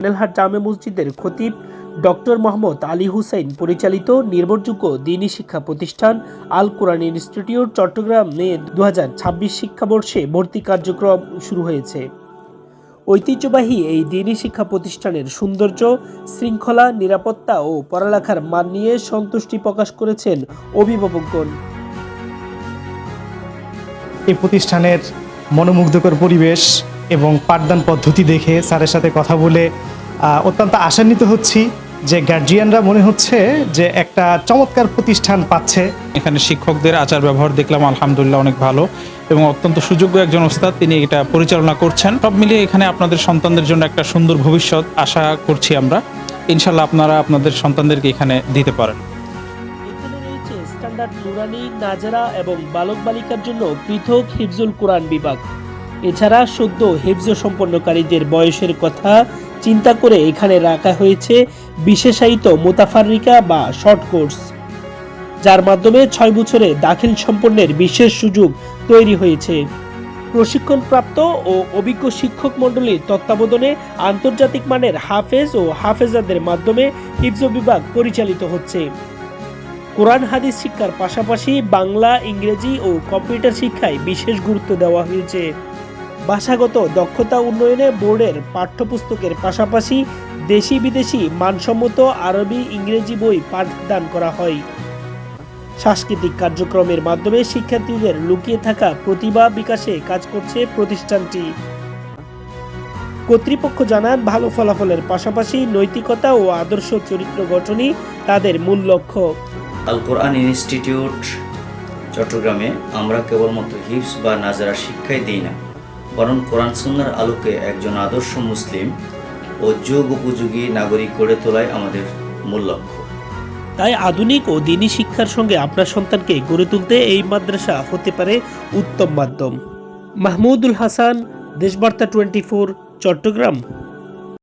নেলহাট জামে মসজিদের খতিব ডক্টর মোহাম্মদ আলী হুসাইন পরিচালিত নির্ভরযোগ্য দ্বীনী শিক্ষা প্রতিষ্ঠান আল কোরআন ইনস্টিটিউট চট্টগ্রামে 2026 শিক্ষাবর্ষে ভর্তি কার্যক্রম শুরু হয়েছে। ঐতিহ্যবাহী এই দ্বীনী শিক্ষা প্রতিষ্ঠানের সৌন্দর্য, শৃঙ্খলা, নিরাপত্তা ও পড়ালেখার মান নিয়ে সন্তুষ্টি প্রকাশ করেছেন অভিভাবকগণ। এই প্রতিষ্ঠানের মনোমুগ্ধকর পরিবেশ এবং পাঠদান পদ্ধতি দেখে স্যারের সাথে কথা বলে অত্যন্ত আশান্বিত হচ্ছি যে গার্জিয়ানরা মনে হচ্ছে যে একটা চমৎকার প্রতিষ্ঠান পাচ্ছে। এখানে শিক্ষকদের আচার ব্যবহার দেখলাম আলহামদুলিল্লাহ অনেক ভালো এবং অত্যন্ত সুযোগ্য একজন ওস্তাদ, তিনি এটা পরিচালনা করছেন। সব মিলিয়ে এখানে আপনাদের সন্তানদের জন্য একটা সুন্দর ভবিষ্যৎ আশা করছি আমরা। ইনশাল্লাহ আপনারা আপনাদের সন্তানদেরকে এখানে দিতে পারেন। এখানে রয়েছে স্ট্যান্ডার্ড নুরানি, নাজারা এবং বালক বালিকার জন্য পৃথক হিফজুল কোরআন বিভাগ। এছাড়া সদ্য হিফজ সম্পন্নকারীদের বয়সের কথা চিন্তা করে এখানে রাখা হয়েছে বিশেষায়িত মুতাফাররিকা বা শর্ট কোর্স, যার মাধ্যমে 6 বছরে দাখিল সম্পন্নের বিশেষ সুযোগ তৈরি হয়েছে। প্রশিক্ষণপ্রাপ্ত ও অভিজ্ঞ শিক্ষক মণ্ডলীর তত্ত্বাবধানে আন্তর্জাতিক মানের হাফেজ ও হাফেজাদের মাধ্যমে হিফজ বিভাগ পরিচালিত হচ্ছে। কোরআন হাদিস শিক্ষার পাশাপাশি বাংলা, ইংরেজি ও কম্পিউটার শিক্ষায় বিশেষ গুরুত্ব দেওয়া হয়েছে। ভাষাগত দক্ষতা উন্নয়নে বোর্ডের পাঠ্যপুস্তকের পাশাপাশি দেশি বিদেশি মানসম্মত আরবি, ইংরেজি বই পাঠদান করা হয়। সাংস্কৃতিক কার্যক্রমের মাধ্যমে শিক্ষার্থীদের লুকিয়ে থাকা প্রতিভা বিকাশে কাজ করছে প্রতিষ্ঠানটি। কর্তৃপক্ষ জানান, ভালো ফলাফলের পাশাপাশি নৈতিকতা ও আদর্শ চরিত্র গঠনই তাদের মূল লক্ষ্য। আল কোরআন ইনস্টিটিউট চট্টগ্রামে আমরা কেবলমাত্র হিফজ বা নাজারা শিক্ষাই দিই না, বরং কোরআন সুন্নাহর আলোকে একজন আদর্শ মুসলিম ও যুগ উপযোগী নাগরিক গড়ে তোলাই আমাদের মূল লক্ষ্য। তাই আধুনিক ও দ্বীনী শিক্ষার সঙ্গে আপনার সন্তানকে গড়ে তুলতে এই মাদ্রাসা হতে পারে উত্তম মাধ্যম। মাহমুদুল হাসান, দেশবার্তা 24, চট্টগ্রাম।